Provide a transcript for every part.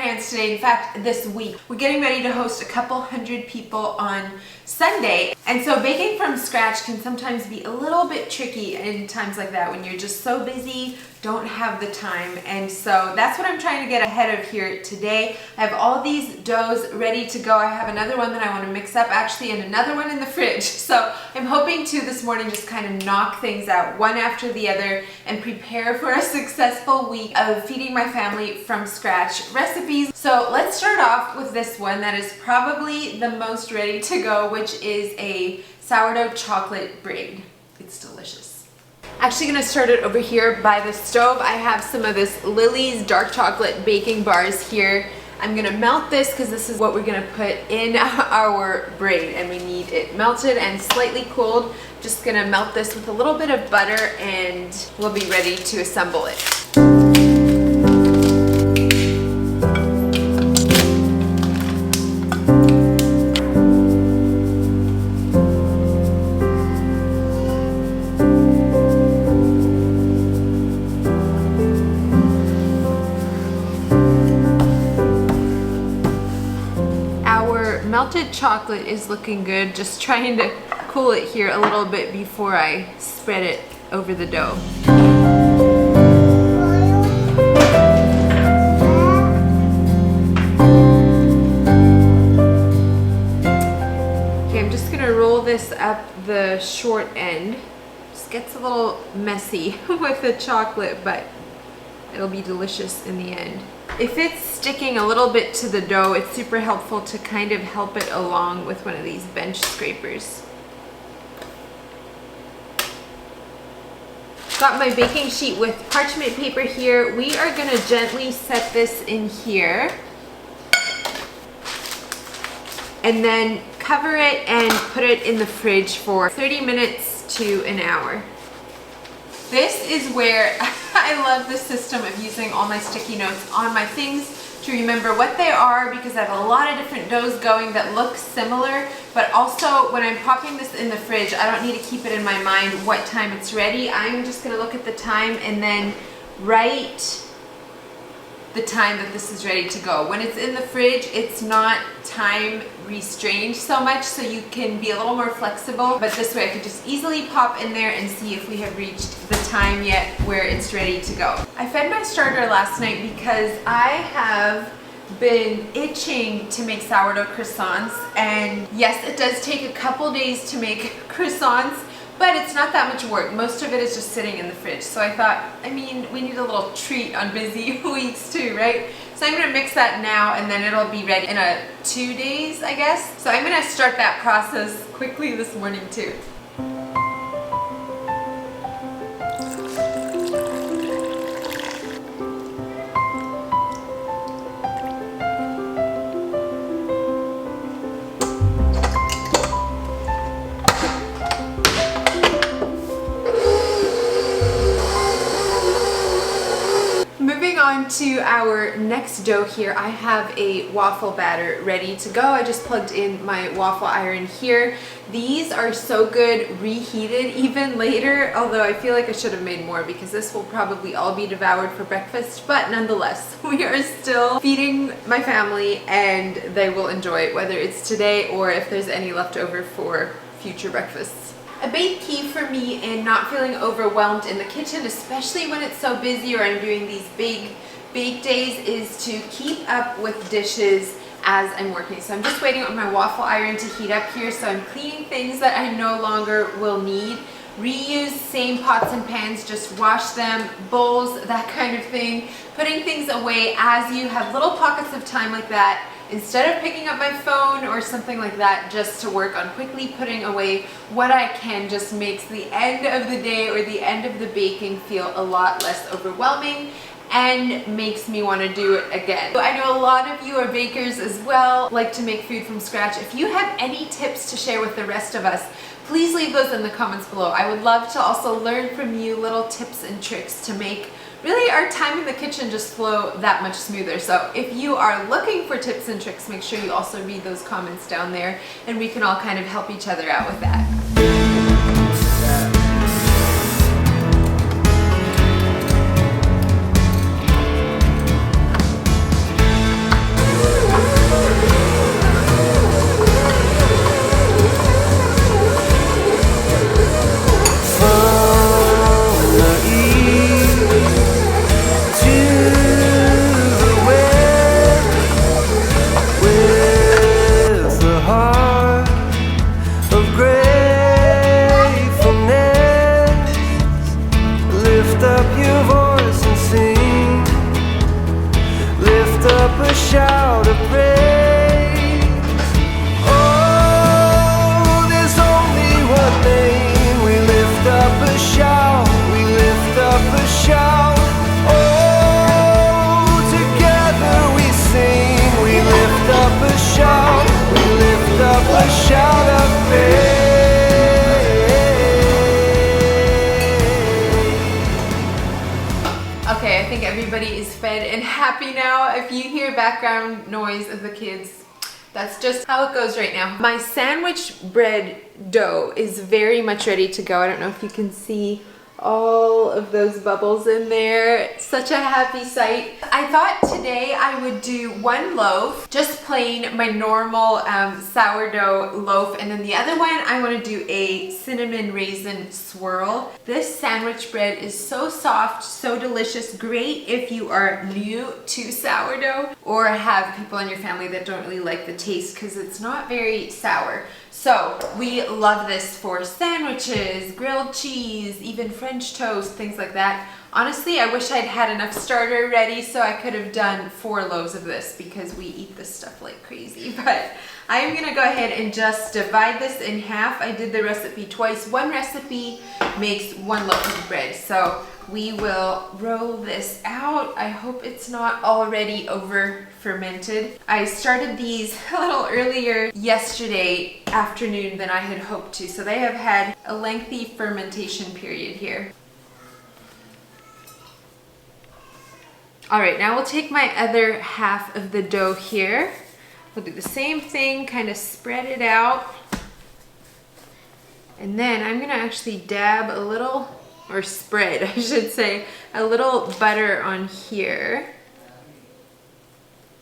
hands today. In fact, this week. We're getting ready to host a couple hundred people on Sunday. And so baking from scratch can sometimes be a little bit tricky in times like that when you're just so busy, don't have the time. And so that's what I'm trying to get ahead of here today. I have all these doughs ready to go. I have another one that I want to mix up actually and another one in the fridge. So I'm hoping to this morning just kind of knock things out one after the other and prepare for a successful week of feeding my family from scratch recipes. So let's start off with this one that is probably the most ready to go, which is a sourdough chocolate braid. It's delicious. Actually gonna start it over here by the stove. I have some of this Lily's dark chocolate baking bars here. I'm gonna melt this because this is what we're gonna put in our braid, and we need it melted and slightly cooled. Just gonna melt this with a little bit of butter and we'll be ready to assemble it. Melted chocolate is looking good. Just trying to cool it here a little bit before I spread it over the dough. Okay, I'm just gonna roll this up the short end. Just gets a little messy with the chocolate, but it'll be delicious in the end. If it's sticking a little bit to the dough, it's super helpful to kind of help it along with one of these bench scrapers. Got my baking sheet with parchment paper here. We are gonna gently set this in here and then cover it and put it in the fridge for 30 minutes to an hour. This is where I love the system of using all my sticky notes on my things to remember what they are, because I have a lot of different doughs going that look similar, but also when I'm popping this in the fridge, I don't need to keep it in my mind what time it's ready. I'm just gonna look at the time and then write the time that this is ready to go. When it's in the fridge, it's not time restrained so much, so you can be a little more flexible, but this way I could just easily pop in there and see if we have reached the time yet where it's ready to go. I fed my starter last night because I have been itching to make sourdough croissants, and yes, it does take a couple days to make croissants, but it's not that much work. Most of it is just sitting in the fridge. So I thought, I mean, we need a little treat on busy weeks too, right? So I'm gonna mix that now and then it'll be ready in 2 days, I guess. So I'm gonna start that process quickly this morning too. To our next dough here, I have a waffle batter ready to go. I just plugged in my waffle iron here. These are so good reheated even later, although I feel like I should have made more because this will probably all be devoured for breakfast, but nonetheless, we are still feeding my family and they will enjoy it, whether it's today or if there's any left over for future breakfasts. A big key for me in not feeling overwhelmed in the kitchen, especially when it's so busy or I'm doing these big bake days, is to keep up with dishes as I'm working. So I'm just waiting on my waffle iron to heat up here, so I'm cleaning things that I no longer will need. Reuse same pots and pans, just wash them, bowls, that kind of thing. Putting things away as you have little pockets of time like that. Instead of picking up my phone or something like that just to work on quickly putting away what I can, just makes the end of the day or the end of the baking feel a lot less overwhelming and makes me want to do it again. So I know a lot of you are bakers as well, like to make food from scratch. If you have any tips to share with the rest of us, please leave those in the comments below. I would love to also learn from you little tips and tricks to make really our time in the kitchen just flow that much smoother. So if you are looking for tips and tricks, make sure you also read those comments down there and we can all kind of help each other out with that. shout of praise. Oh, there's only one name. We lift up a shout, we lift up a shout. Oh, together we sing, we lift up a shout, we lift up a shout of praise. Okay, I think everybody is fed and happy now. If you hear background noise of the kids, that's just how it goes right now. My sandwich bread dough is very much ready to go. I don't know if you can see all of those bubbles in there. It's such a happy sight. I thought today I would do one loaf, just plain my normal sourdough loaf, and then the other one I want to do a cinnamon raisin swirl. This sandwich bread is so soft, so delicious, great if you are new to sourdough or have people in your family that don't really like the taste because it's not very sour. So we love this for sandwiches, grilled cheese, even French toast, things like that. Honestly, I wish I'd had enough starter ready so I could have done 4 loaves of this because we eat this stuff like crazy. But I'm gonna go ahead and just divide this in half. I did the recipe twice. One recipe makes 1 loaf of bread. So we will roll this out. I hope it's not already over fermented. I started these a little earlier yesterday afternoon than I had hoped to. So they have had a lengthy fermentation period here. All right, now we'll take my other half of the dough here. We'll do the same thing, kind of spread it out. And then I'm gonna actually dab a little, or spread, I should say, a little butter on here.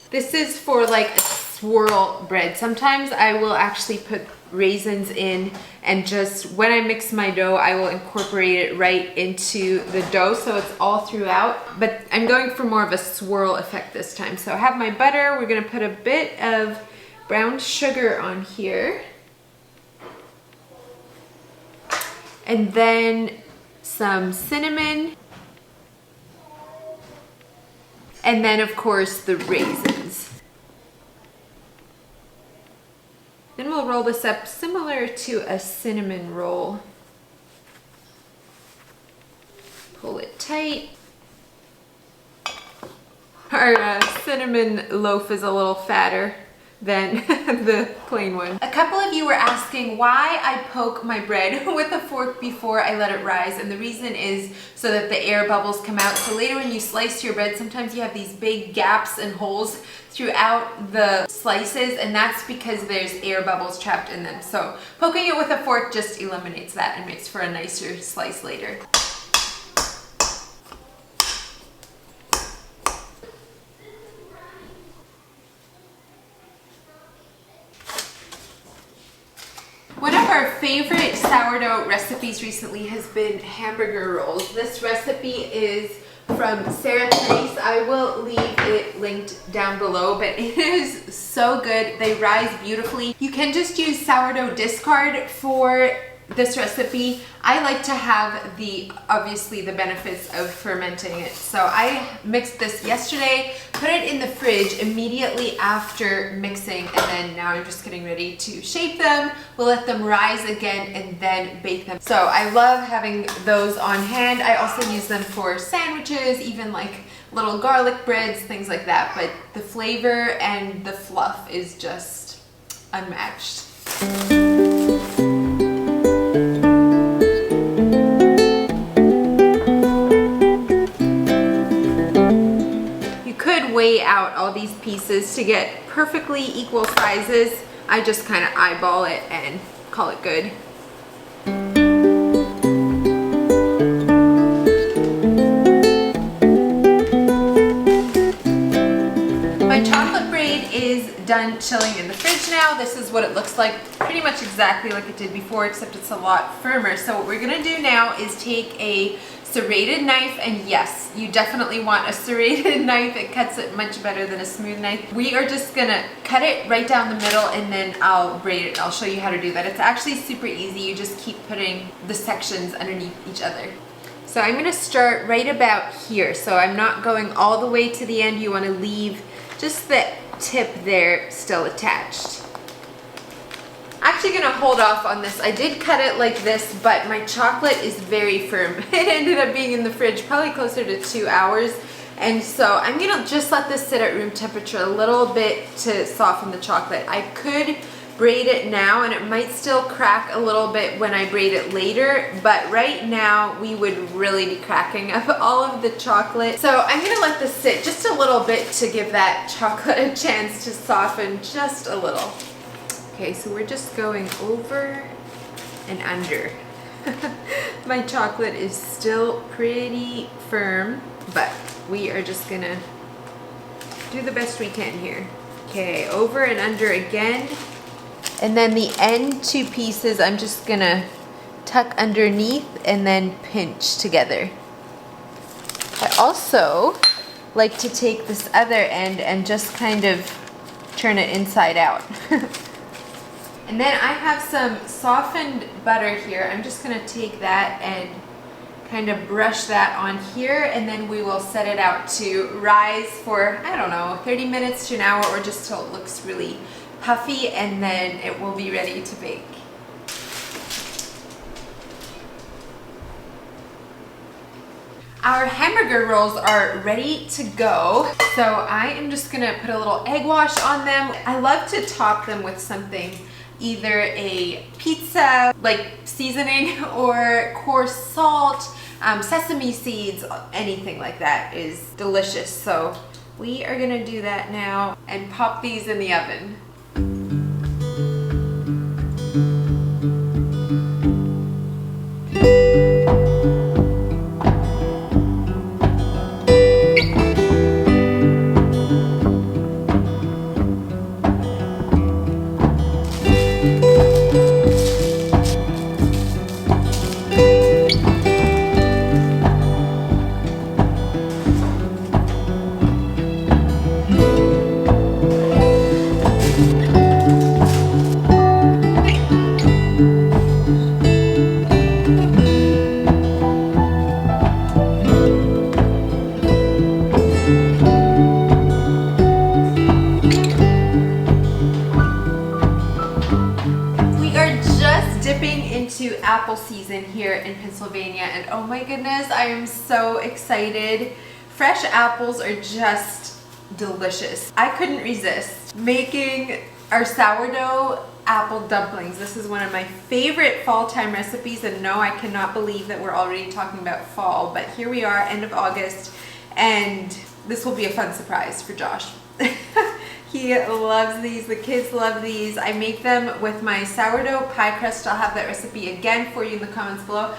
This is for like a swirl bread. Sometimes I will actually put raisins in and just when I mix my dough, I will incorporate it right into the dough so it's all throughout. But I'm going for more of a swirl effect this time. So I have my butter. We're gonna put a bit of brown sugar on here. And then some cinnamon. And then of course the raisins. Then we'll roll this up similar to a cinnamon roll. Pull it tight. Our cinnamon loaf is a little fatter than the plain one. A couple of you were asking why I poke my bread with a fork before I let it rise, and the reason is so that the air bubbles come out. So later when you slice your bread, sometimes you have these big gaps and holes throughout the slices, and that's because there's air bubbles trapped in them. So poking it with a fork just eliminates that and makes for a nicer slice later. One of our favorite sourdough recipes recently has been hamburger rolls. This recipe is from serrated. I will leave it linked down below, but it is so good. They rise beautifully. You can just use sourdough discard for this recipe. I like to have obviously the benefits of fermenting it. So I mixed this yesterday, put it in the fridge immediately after mixing, and then now I'm just getting ready to shape them. We'll let them rise again and then bake them. So I love having those on hand. I also use them for sandwiches, even like little garlic breads, things like that. But the flavor and the fluff is just unmatched. Weigh out all these pieces to get perfectly equal sizes. I just kind of eyeball it and call it good. My chocolate braid is done chilling in the fridge now. This is what it looks like, pretty much exactly like it did before, except it's a lot firmer. So what we're gonna do now is take a serrated knife, and yes, you definitely want a serrated knife. It cuts it much better than a smooth knife. We are just gonna cut it right down the middle, and then I'll braid it. I'll show you how to do that. It's actually super easy. You just keep putting the sections underneath each other. So I'm gonna start right about here. So I'm not going all the way to the end. You wanna leave just the tip there still attached. Actually gonna hold off on this. I did cut it like this, but my chocolate is very firm. It ended up being in the fridge probably closer to 2 hours. And so I'm gonna just let this sit at room temperature a little bit to soften the chocolate. I could braid it now and it might still crack a little bit when I braid it later, but right now we would really be cracking up all of the chocolate. So I'm gonna let this sit just a little bit to give that chocolate a chance to soften just a little. Okay, so we're just going over and under. My chocolate is still pretty firm, but we are just gonna do the best we can here. Okay, over and under again. And then the end two pieces, I'm just gonna tuck underneath and then pinch together. I also like to take this other end and just kind of turn it inside out. And then I have some softened butter here. I'm just gonna take that and kind of brush that on here, and then we will set it out to rise for, I don't know, 30 minutes to an hour, or just till it looks really puffy, and then it will be ready to bake. Our hamburger rolls are ready to go. So I am just gonna put a little egg wash on them. I love to top them with something, either a pizza like seasoning or coarse salt, sesame seeds, anything like that is delicious. So we are gonna do that now and pop these in the oven. Apple season here in Pennsylvania, and oh my goodness, I am so excited. Fresh apples are just delicious. I couldn't resist making our sourdough apple dumplings. This is one of my favorite fall time recipes, and no, I cannot believe that we're already talking about fall, but here we are, end of August, and this will be a fun surprise for Josh. He loves these, the kids love these. I make them with my sourdough pie crust. I'll have that recipe again for you in the comments below.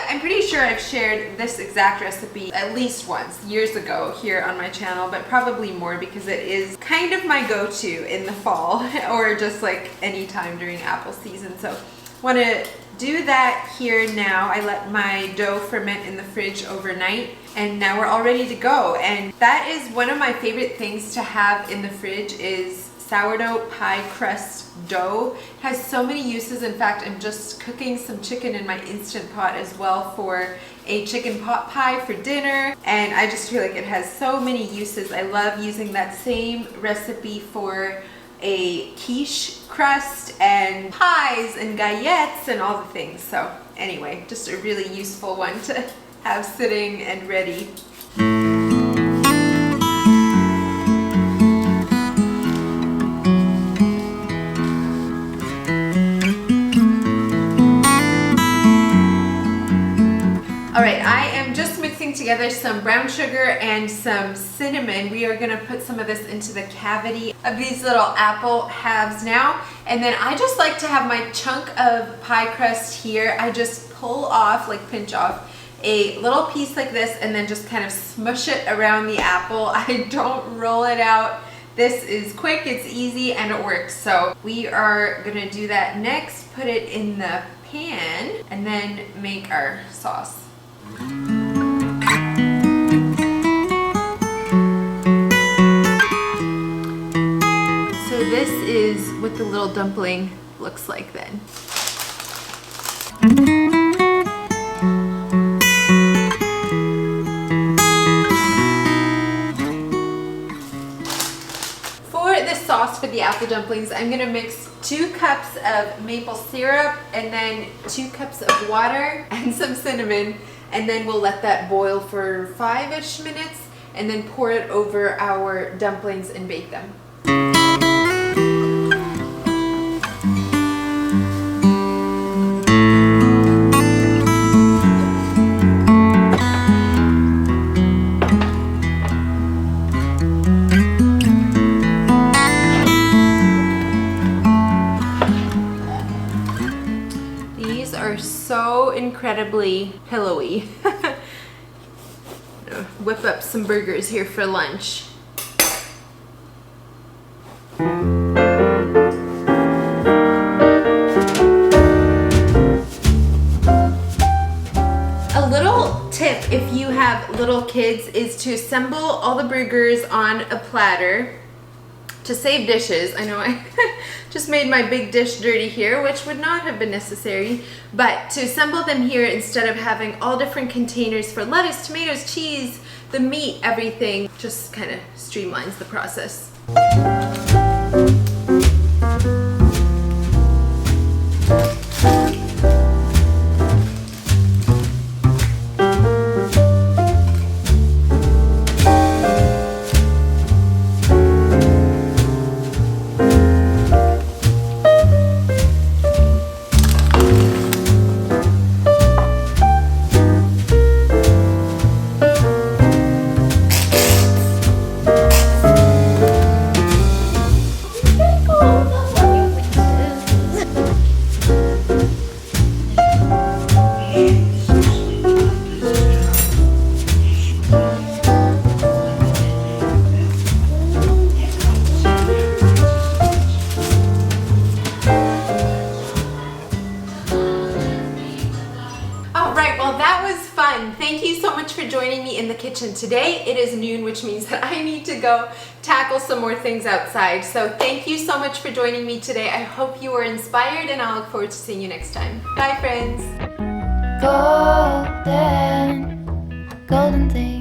I'm pretty sure I've shared this exact recipe at least once, years ago, here on my channel, but probably more because it is kind of my go-to in the fall or just like any time during apple season. So want to do that here now. I let my dough ferment in the fridge overnight, and now we're all ready to go. And that is one of my favorite things to have in the fridge is sourdough pie crust dough. It has so many uses. In fact, I'm just cooking some chicken in my Instant Pot as well for a chicken pot pie for dinner, and I just feel like it has so many uses. I love using that same recipe for a quiche crust and pies and gallettes and all the things. So anyway, just a really useful one to have sitting and ready. Alright, I am just mixing together some brown sugar and some cinnamon. We are going to put some of this into the cavity of these little apple halves now. And then I just like to have my chunk of pie crust here. I just pull off, like pinch off, a little piece like this and then just kind of smush it around the apple. I don't roll it out. This is quick, it's easy, and it works. So we are going to do that next, put it in the pan, and then make our sauce. So this is what the little dumpling looks like then. the sauce for the apple dumplings, I'm gonna mix 2 cups of maple syrup and then 2 cups of water and some cinnamon, and then we'll let that boil for 5-ish minutes and then pour it over our dumplings and bake them. So incredibly pillowy. Whip up some burgers here for lunch. A little tip if you have little kids is to assemble all the burgers on a platter to save dishes. I know I just made my big dish dirty here, which would not have been necessary, but to assemble them here instead of having all different containers for lettuce, tomatoes, cheese, the meat, everything, just kind of streamlines the process. Thank you so much for joining me in the kitchen today. It is noon, which means that I need to go tackle some more things outside. So thank you so much for joining me today. I hope you were inspired, and I'll look forward to seeing you next time. Bye, friends. Golden, golden days.